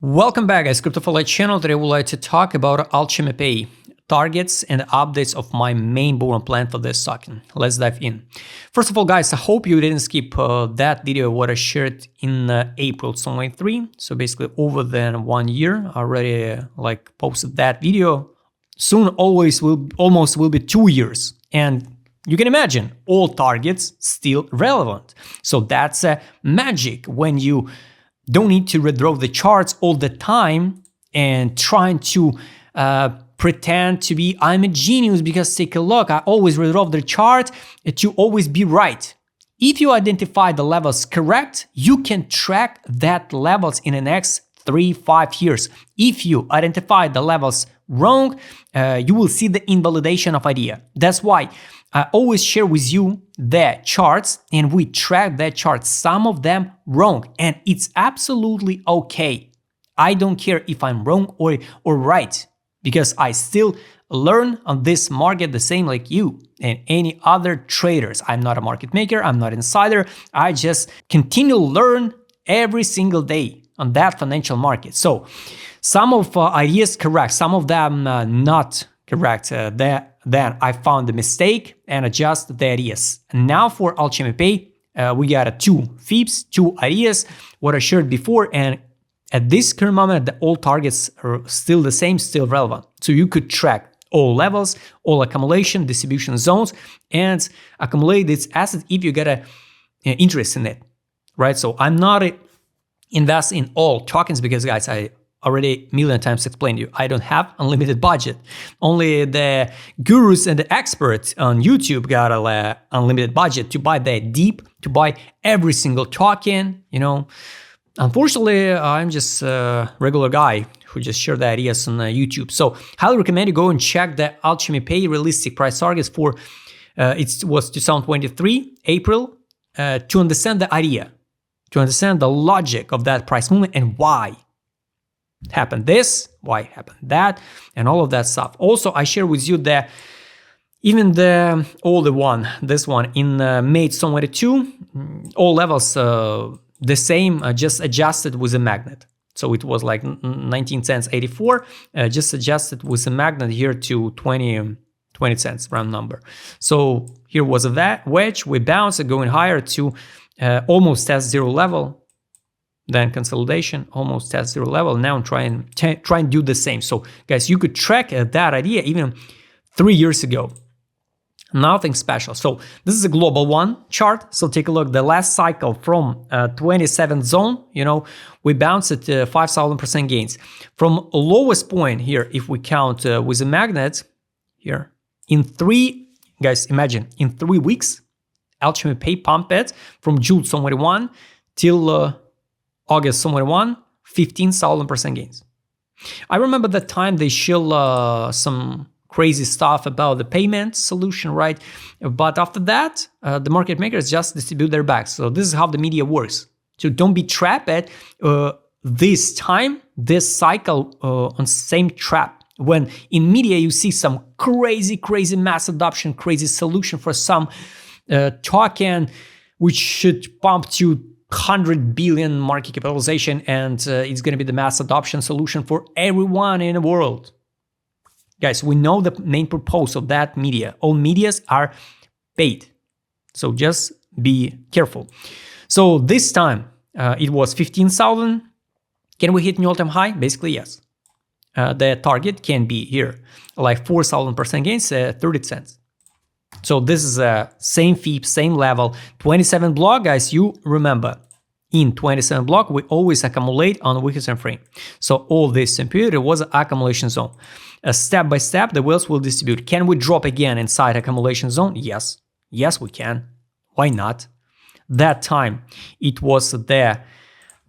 Welcome back, guys. Crypto for Life channel. Today, I would like to talk about Alchemy Pay targets and updates of my main bull run plan for this token. Let's dive in. First of all, guys, I hope you didn't skip that video what I shared in April 2023. So basically, over than 1 year, I already posted that video. Soon, almost will be 2 years, and you can imagine all targets still relevant. So that's magic when you don't need to redraw the charts all the time and trying to pretend to be I'm a genius because take a look, I always redraw the chart to always be right. If you identify the levels correct, you can track that levels in the next 3-5 years. If you identify the levels wrong, you will see the invalidation of idea. That's why I always share with you the charts and we track that chart, some of them wrong, and it's absolutely okay. I don't care if I'm wrong or right, because I still learn on this market the same like you and any other traders. I'm not a market maker, I'm not an insider. I just continue to learn every single day on that financial market. So some of ideas correct, some of them not correct. Then I found the mistake and adjust the ideas. Now for Alchemy Pay, we got 2 FIBs, 2 ideas, what I shared before, and at this current moment, the all targets are still the same, still relevant. So you could track all levels, all accumulation, distribution zones, and accumulate this asset if you get a interest in it, right? So I'm not invest in all tokens because, guys, I already a million times explained to you, I don't have unlimited budget. Only the gurus and the experts on YouTube got a unlimited budget to buy that deep, to buy every single token, Unfortunately, I'm just a regular guy who just shared the ideas on YouTube. So highly recommend you go and check the Alchemy Pay realistic price targets for, it was 2023, April, to understand the idea, to understand the logic of that price movement and why happened this, why happened that, and all of that stuff. Also, I share with you that even the older one, this one in May 2022, all levels the same, just adjusted with a magnet. So it was like 19 cents 84, just adjusted with a magnet here to 20 cents round number. So here was a wedge, we bounced going higher to almost test zero level. Then consolidation, almost test zero level. Now I'm trying to do the same. So guys, you could track that idea even 3 years ago. Nothing special. So this is a global one chart. So take a look. The last cycle from 27 zone, we bounced at 5,000% gains. From lowest point here, if we count with a magnet here, in 3, guys, imagine in 3 weeks, Alchemy Pay pump it from June 21 till August 21, 15,000% gains. I remember that time they show some crazy stuff about the payment solution, right? But after that, the market makers just distribute their bags. So this is how the media works. So don't be trapped at this time, this cycle on same trap. When in media you see some crazy mass adoption, crazy solution for some token, which should pump to 100 billion market capitalization, and it's going to be the mass adoption solution for everyone in the world. Guys, we know the main purpose of that media. All medias are paid. So just be careful. So this time it was 15,000. Can we hit new all-time high? Basically, yes. The target can be here, like 4,000% gains, 30 cents. So this is a same FIB, same level, 27 block, guys. You remember, in 27 block, we always accumulate on the weekly time frame. So all this period, it was an accumulation zone. Step by step, the whales will distribute. Can we drop again inside accumulation zone? Yes. Yes, we can. Why not? That time, it was the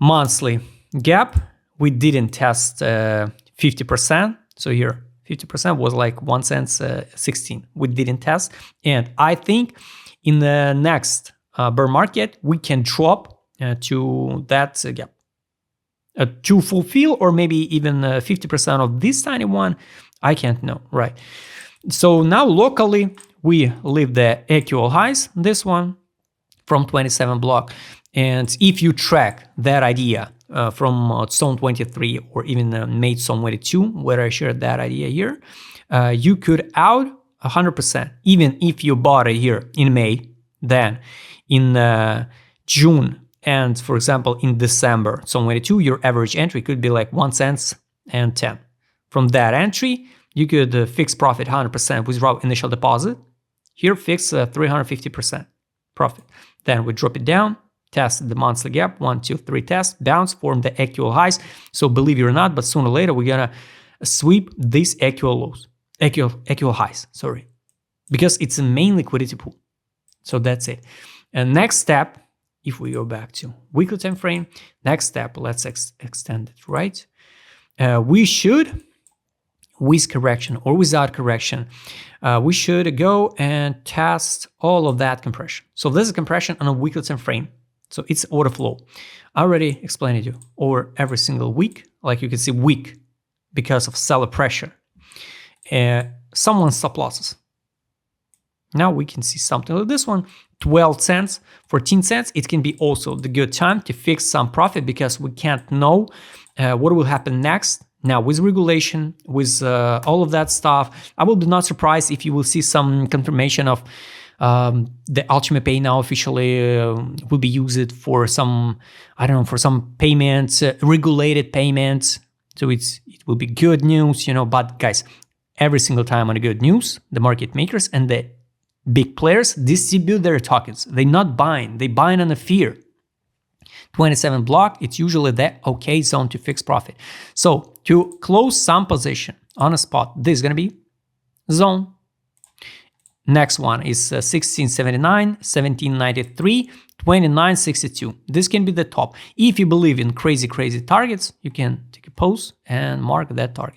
monthly gap. We didn't test 50%. So here, 50% was like 1 cent 16. We didn't test. And I think in the next bear market, we can drop to that gap. To fulfill or maybe even 50% of this tiny one, I can't know, right? So now locally, we leave the actual highs, this one, from 27 block. And if you track that idea from zone 23 or even May zone 22, where I shared that idea here, you could out 100%. Even if you bought it here in May, then in June and, for example, in December zone 22, your average entry could be like 1 cent and 10. From that entry, you could fix profit 100% without initial deposit. Here, fix 350% profit. Then we drop it down, test the monthly gap, 1, 2, 3 test, bounce, form the actual highs. So believe it or not, but sooner or later, we're gonna sweep these actual lows, actual highs, sorry, because it's a main liquidity pool. So that's it. And next step, if we go back to weekly time frame, next step, let's extend it, right? We should, with correction or without correction, we should go and test all of that compression. So this is compression on a weekly time frame. So it's order flow. I already explained it to you over every single week, like you can see week, because of seller pressure. Someone stop losses. Now we can see something like this one, 12 cents, 14 cents. It can be also the good time to fix some profit because we can't know what will happen next. Now with regulation, with all of that stuff, I will be not surprised if you will see some confirmation of the Alchemy Pay now officially will be used for some, I don't know, for some payments, regulated payments. So it will be good news, you know, but guys, every single time on the good news, the market makers and the big players distribute their tokens. They not buying, they buying on a fear. 27 block, it's usually the okay zone to fix profit. So to close some position on a spot, this is going to be zone. Next one is 1679, 1793, 2962. This can be the top. If you believe in crazy targets, you can take a pause and mark that target.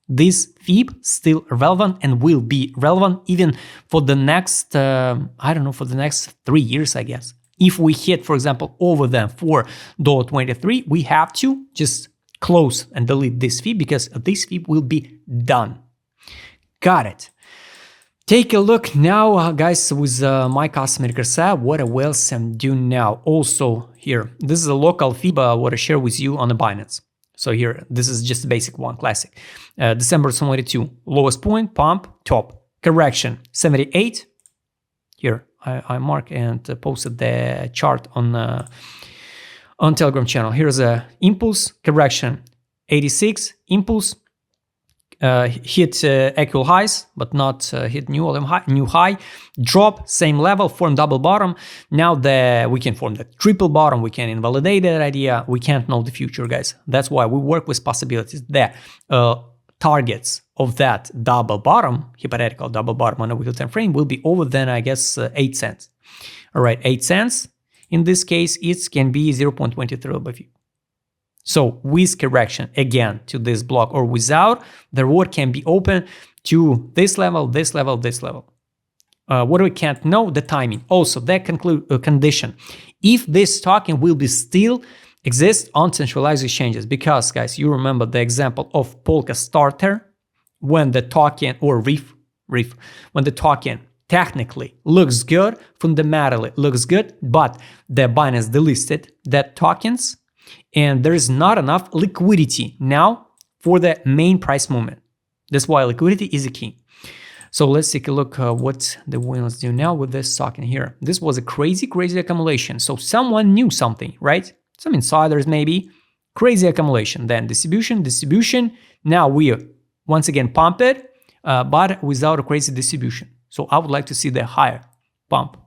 This FIB still relevant and will be relevant even for the next, I don't know, for the next 3 years, I guess. If we hit, for example, over them for $23, we have to just close and delete this FIB because this FIB will be done. Got it. Take a look now, guys, with my customer Gersa, what else I'm doing now. Also here, this is a local FIB I want to share with you on the Binance. So here, this is just a basic one, classic. December 22, lowest point, pump, top, correction, 78. Here, I mark and posted the chart on Telegram channel. Here's a impulse, correction, 86, impulse, hit actual highs, but not hit new high, drop, same level, form double bottom. Now we can form the triple bottom, we can invalidate that idea, we can't know the future, guys. That's why we work with possibilities. The targets of that double bottom, hypothetical double bottom on a weekly time frame will be over then, I guess, 8 cents. All right, 8 cents. In this case, it can be 0.23 by FIB. So with correction, again, to this block or without, the reward can be open to this level, this level, this level. What we can't know, the timing. Also, that condition. If this token will be still exist on centralized exchanges, because, guys, you remember the example of Polka Starter, when the token, or Reef, when the token technically looks good, fundamentally looks good, but the Binance delisted that tokens, and there is not enough liquidity now for the main price movement. That's why liquidity is a key. So let's take a look what the winners do now with this token here. This was a crazy accumulation. So someone knew something, right? Some insiders maybe. Crazy accumulation. Then distribution. Now we once again pump it, but without a crazy distribution. So I would like to see the higher pump.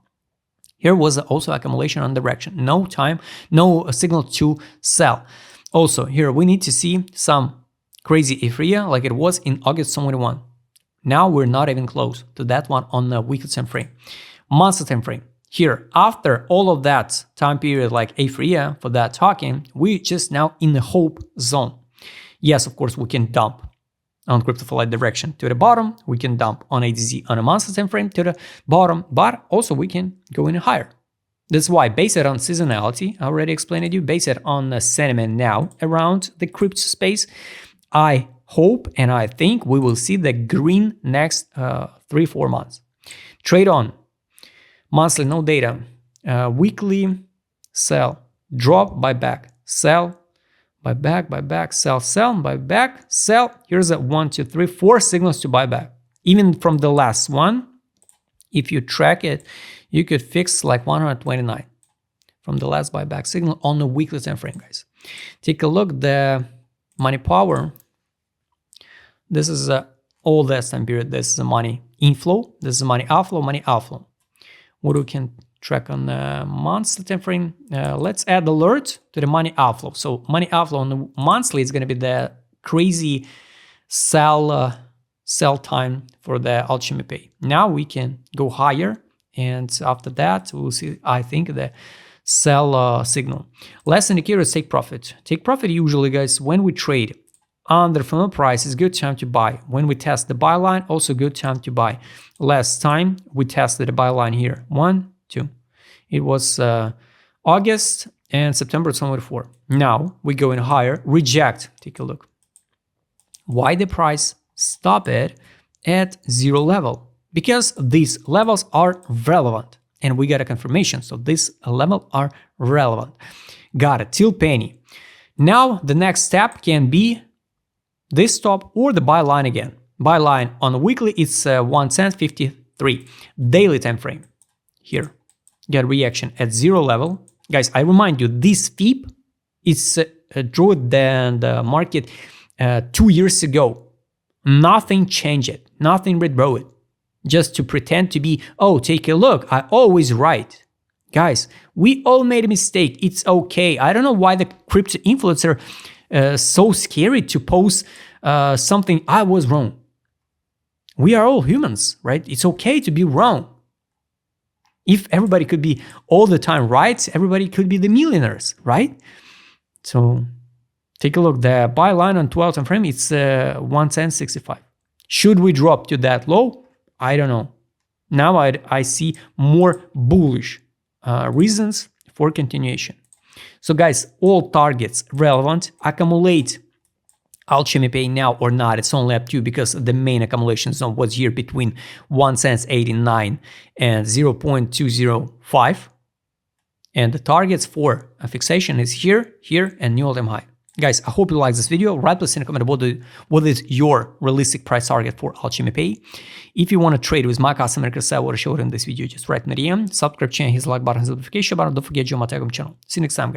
Here was also accumulation on direction. No time, no signal to sell. Also, here we need to see some crazy euphoria like it was in August 21. Now we're not even close to that one on the weekly time frame. Monthly time frame. Here, after all of that time period like euphoria for that token, we just now in the hope zone. Yes, of course, we can dump on crypto flight direction to the bottom. We can dump on ADZ on a monthly time frame to the bottom, but also we can go in higher. That's why, based on seasonality, I already explained it to you, based on the sentiment now around the crypto space, I hope and I think we will see the green next 3-4 months. Trade on. Monthly, no data. Weekly, sell. Drop, buy back. Sell, buy back, sell, buy back, sell. Here's a 1, 2, 3, 4 signals to buy back. Even from the last one, if you track it, you could fix like 129 from the last buyback signal on the weekly time frame, guys. Take a look, the money power. This is all that time period. This is a money inflow. This is a money outflow. What we can track on the monthly time frame. Let's add alert to the money outflow. So money outflow on the monthly is going to be the crazy sell time for the Alchemy Pay. Now we can go higher, and after that we'll see, I think, the sell signal. Last indicator is take profit. Take profit usually, guys, when we trade under fundamental price is good time to buy. When we test the buy line, also good time to buy. Last time we tested the buy line here, 1, 2. It was August and September 2024. Now we're going higher, reject. Take a look. Why the price stop it at 0 level? Because these levels are relevant, and we got a confirmation. So these levels are relevant. Got it, till penny. Now the next step can be this stop or the buy line again. Buy line on the weekly, it's 1 cent 53. Daily time frame. Here, get reaction at 0 level. Guys, I remind you, this FIP is drawn than the market 2 years ago. Nothing changed it. Nothing redrew it. Just to pretend to be, oh, take a look, I always right. Guys, we all made a mistake. It's okay. I don't know why the crypto influencer so scary to post something I was wrong. We are all humans, right? It's okay to be wrong. If everybody could be all the time right, everybody could be the millionaires, right? So take a look. The buy line on 12 time frame, it's 1 cent 65. Should we drop to that low? I don't know. Now I see more bullish reasons for continuation. So guys, all targets relevant. Accumulate Alchemy Pay now or not, it's only up to you, because the main accumulation zone was here between 1 cent 89 and 0.205. And the targets for a fixation is here, here, and new all-time high. Guys, I hope you like this video. Write please in a comment what is your realistic price target for Alchemy Pay. If you want to trade with my customer care what I showed in this video, just write me a DM, subscribe channel, hit the like button, hit the notification button. Don't forget to join my Telegram channel. See you next time, guys.